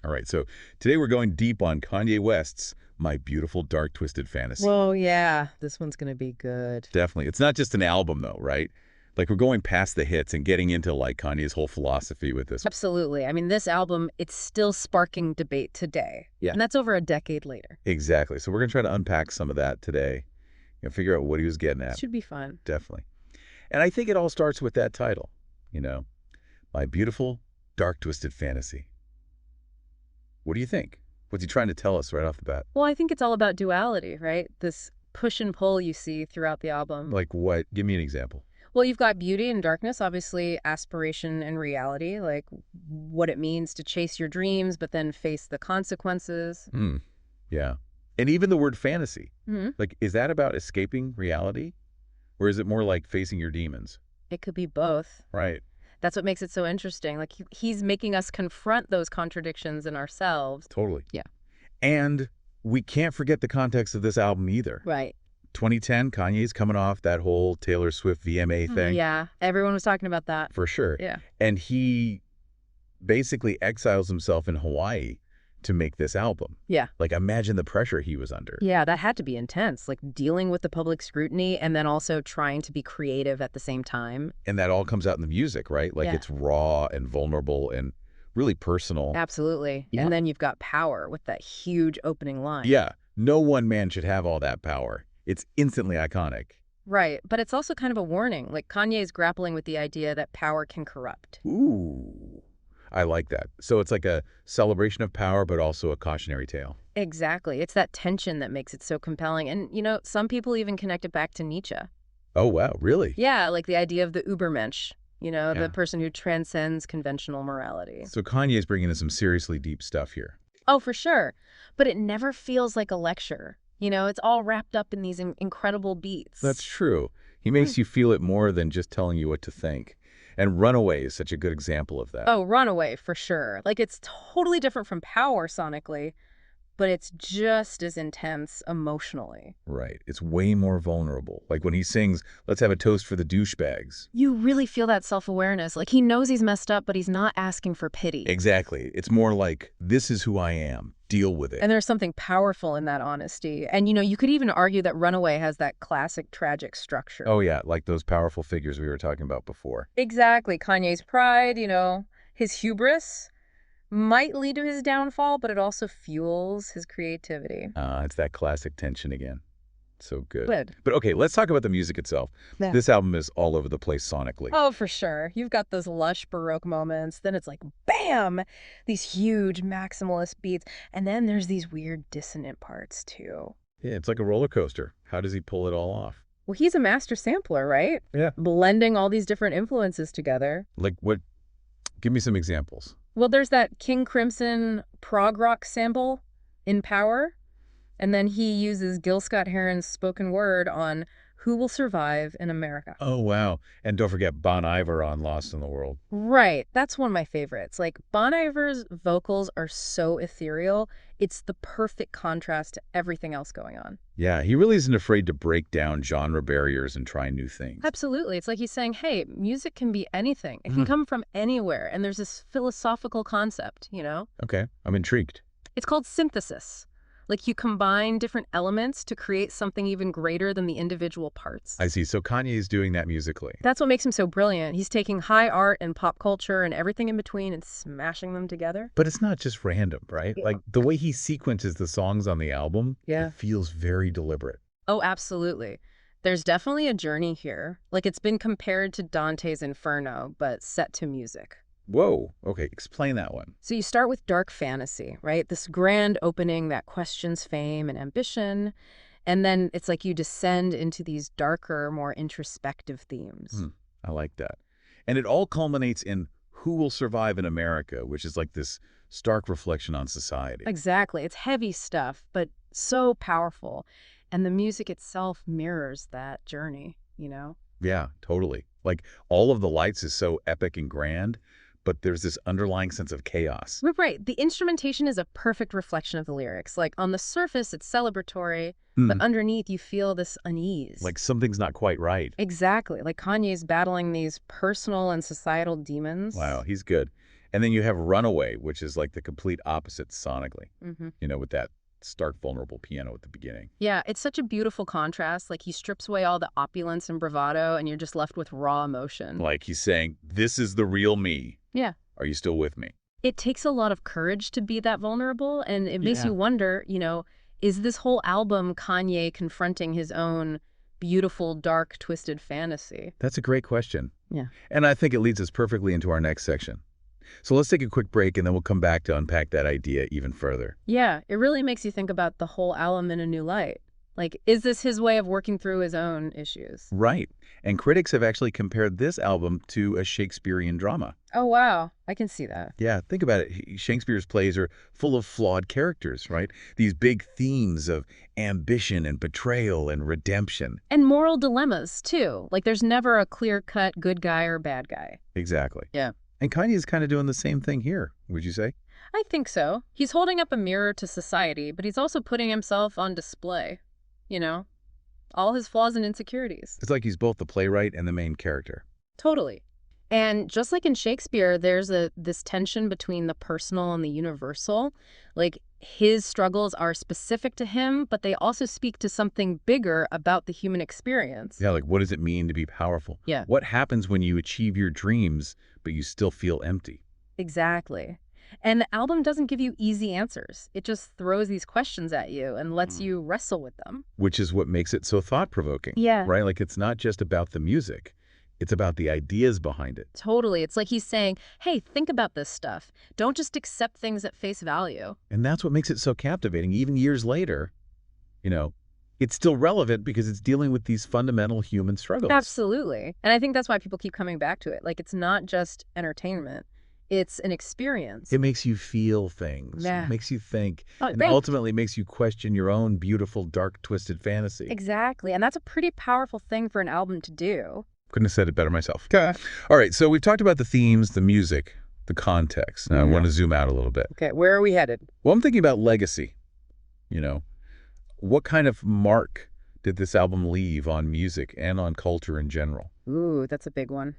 All right, so today we're going deep on Kanye West's My Beautiful Dark Twisted Fantasy. Whoa, yeah. This one's gonna be good. Definitely. It's not just an album, though, right? Like, we're going past the hits and getting into, like, Kanye's whole philosophy with this. Absolutely. I mean, this album, it's still sparking debate today. Yeah. And that's over a decade later. Exactly. So we're going to try to unpack some of that today and figure out what he was getting It at. should be fun. Definitely. And I think it all starts with that title, you know, My Beautiful Dark Twisted Fantasy. What do you think? What's he trying to tell us right off the bat? Well, I think it's all about duality, right? This push and pull you see throughout the album. Like what? Give me an example. Well, you've got beauty and darkness, obviously aspiration and reality, like what it means to chase your dreams, but then face the consequences. Hmm. Yeah. And even the word fantasy. Hmm. Like, is that about escaping reality? Or is it more like facing your demons? It could be both. Right. That's what makes it so interesting. Like he's making us confront those contradictions in ourselves. Totally. Yeah. And we can't forget the context of this album either. Right. 2010, Kanye's coming off that whole Taylor Swift VMA thing. Yeah. Everyone was talking about that. For sure. Yeah. And he basically exiles himself in Hawaii to make this album. Yeah. Like, imagine the pressure he was under. Yeah, that had to be intense, like dealing with the public scrutiny and then also trying to be creative at the same time. And that all comes out in the music, right? Like, Yeah. it's raw and vulnerable and really personal. Absolutely. Yeah. And then you've got Power with that huge opening line. Yeah. No one man should have all that power. It's instantly iconic. Right. But it's also kind of a warning. Like Kanye is grappling with the idea that power can corrupt. Ooh. I like that. So it's like a celebration of power, but also a cautionary tale. Exactly. It's that tension that makes it so compelling. And, some people even connect it back to Nietzsche. Oh, wow. Really? Yeah, like the idea of the Übermensch, Yeah. the person who transcends conventional morality. So Kanye's bringing in some seriously deep stuff here. Oh, for sure. But it never feels like a lecture. It's all wrapped up in these incredible beats. That's true. He makes you feel it more than just telling you what to think. And Runaway is such a good example of that. Oh, Runaway, for sure. Like, it's totally different from Power sonically, but it's just as intense emotionally. Right. It's way more vulnerable. Like when he sings, let's have a toast for the douchebags. You really feel that self-awareness. Like, he knows he's messed up, but he's not asking for pity. Exactly. It's more like, this is who I am. Deal with it. And there's something powerful in that honesty. And, you could even argue that Runaway has that classic tragic structure. Oh, yeah. Like those powerful figures we were talking about before. Exactly. Kanye's pride, his hubris might lead to his downfall, but it also fuels his creativity. It's that classic tension again. So good. Good. But okay, let's talk about the music itself. Yeah. This album is all over the place sonically. Oh, for sure. You've got those lush Baroque moments. Then it's like, bam, these huge maximalist beats. And then there's these weird dissonant parts, too. Yeah, it's like a roller coaster. How does he pull it all off? Well, he's a master sampler, right? Yeah. Blending all these different influences together. Like what? Give me some examples. Well, there's that King Crimson prog rock sample in Power. And then he uses Gil Scott-Heron's spoken word on Who Will Survive in America. Oh, wow. And don't forget Bon Iver on Lost in the World. Right. That's one of my favorites. Like, Bon Iver's vocals are so ethereal. It's the perfect contrast to everything else going on. Yeah, he really isn't afraid to break down genre barriers and try new things. Absolutely. It's like he's saying, hey, music can be anything. It can come from anywhere. And there's this philosophical concept, Okay, I'm intrigued. It's called synthesis. Like, you combine different elements to create something even greater than the individual parts. I see. So Kanye is doing that musically. That's what makes him so brilliant. He's taking high art and pop culture and everything in between and smashing them together. But it's not just random, right? Yeah. Like the way he sequences the songs on the album, Yeah. it feels very deliberate. Oh, absolutely. There's definitely a journey here. Like, it's been compared to Dante's Inferno, but set to music. Whoa. Okay, explain that one. So you start with dark fantasy, right? This grand opening that questions fame and ambition. And then it's like you descend into these darker, more introspective themes. I like that. And it all culminates in Who Will Survive in America, which is like this stark reflection on society. Exactly. It's heavy stuff, but so powerful. And the music itself mirrors that journey, Yeah, totally. Like all of the lights is so epic and grand, but there's this underlying sense of chaos. Right. The instrumentation is a perfect reflection of the lyrics. Like, on the surface, it's celebratory, but underneath, you feel this unease. Like something's not quite right. Exactly. Like Kanye's battling these personal and societal demons. Wow, he's good. And then you have Runaway, which is like the complete opposite sonically, Hmm. with that stark, vulnerable piano at the beginning. Yeah, it's such a beautiful contrast. Like he strips away all the opulence and bravado, and you're just left with raw emotion. Like he's saying, this is the real me. Yeah. Are you still with me? It takes a lot of courage to be that vulnerable, and it makes Yeah. you wonder, is this whole album Kanye confronting his own beautiful, dark, twisted fantasy? That's a great question. Yeah. And I think it leads us perfectly into our next section. So let's take a quick break and then we'll come back to unpack that idea even further. Yeah, it really makes you think about the whole album in a new light. Like, is this his way of working through his own issues? Right. And critics have actually compared this album to a Shakespearean drama. Oh, wow. I can see that. Yeah, think about it. Shakespeare's plays are full of flawed characters, right? These big themes of ambition and betrayal and redemption. And moral dilemmas, too. Like, there's never a clear-cut good guy or bad guy. Exactly. Yeah. And Kanye is kind of doing the same thing here, would you say? I think so. He's holding up a mirror to society, but he's also putting himself on display. You know? All his flaws and insecurities. It's like he's both the playwright and the main character. Totally. And just like in Shakespeare, there's this tension between the personal and the universal. Like, his struggles are specific to him, but they also speak to something bigger about the human experience. Yeah, like what does it mean to be powerful? Yeah. What happens when you achieve your dreams, but you still feel empty? Exactly. And the album doesn't give you easy answers. It just throws these questions at you and lets you wrestle with them. Which is what makes it so thought-provoking. Yeah. Right? Like it's not just about the music. It's about the ideas behind it. Totally. It's like he's saying, hey, think about this stuff. Don't just accept things at face value. And that's what makes it so captivating. Even years later, it's still relevant because it's dealing with these fundamental human struggles. Absolutely. And I think that's why people keep coming back to it. Like, it's not just entertainment. It's an experience. It makes you feel things. Yeah. It makes you think. Oh, And right. ultimately makes you question your own beautiful, dark, twisted fantasy. Exactly. And that's a pretty powerful thing for an album to do. Couldn't have said it better myself. All right, so we've talked about the themes, the music, the context. Now I want to zoom out a little bit. Okay, where are we headed? Well, I'm thinking about legacy. What kind of mark did this album leave on music and on culture in general? Ooh, that's a big one.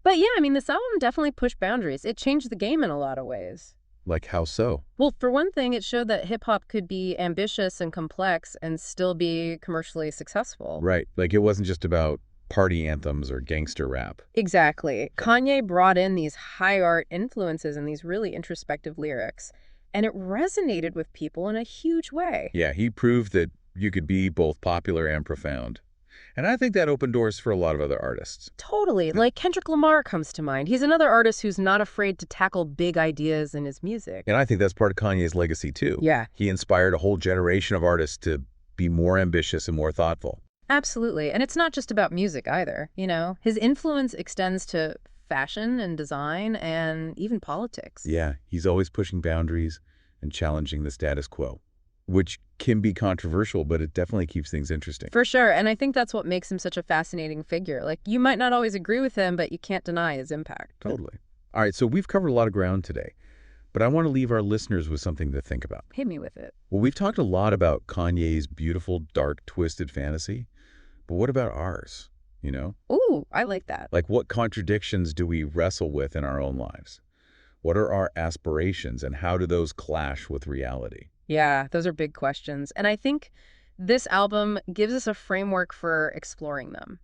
But yeah, I mean, this album definitely pushed boundaries. It changed the game in a lot of ways. Like how so? Well, for one thing, it showed that hip-hop could be ambitious and complex and still be commercially successful. Right, like it wasn't just about party anthems or gangster rap. Exactly. Kanye brought in these high art influences and these really introspective lyrics, and it resonated with people in a huge way. Yeah, he proved that you could be both popular and profound. And I think that opened doors for a lot of other artists. Totally. Like Kendrick Lamar comes to mind. He's another artist who's not afraid to tackle big ideas in his music. And I think that's part of Kanye's legacy, too. Yeah. He inspired a whole generation of artists to be more ambitious and more thoughtful. Absolutely. And it's not just about music either, His influence extends to fashion and design and even politics. Yeah, he's always pushing boundaries and challenging the status quo, which can be controversial, but it definitely keeps things interesting. For sure. And I think that's what makes him such a fascinating figure. Like, you might not always agree with him, but you can't deny his impact. Totally. All right, so we've covered a lot of ground today, but I want to leave our listeners with something to think about. Hit me with it. Well, we've talked a lot about Kanye's beautiful, dark, twisted fantasy, but what about ours, Ooh, I like that. Like, what contradictions do we wrestle with in our own lives? What are our aspirations, and how do those clash with reality? Yeah, those are big questions. And I think this album gives us a framework for exploring them,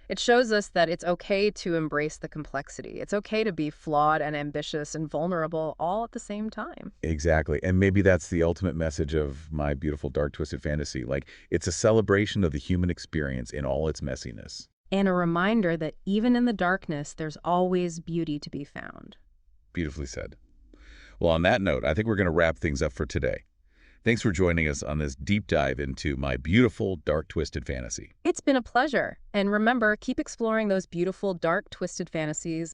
It shows us that it's okay to embrace the complexity. It's okay to be flawed and ambitious and vulnerable all at the same time. Exactly. And maybe that's the ultimate message of my beautiful, dark, twisted fantasy. Like, it's a celebration of the human experience in all its messiness. And a reminder that even in the darkness, there's always beauty to be found. Beautifully said. Well, on that note, I think we're going to wrap things up for today. Thanks for joining us on this deep dive into my beautiful, dark, twisted fantasy. It's been a pleasure. And remember, keep exploring those beautiful, dark, twisted fantasies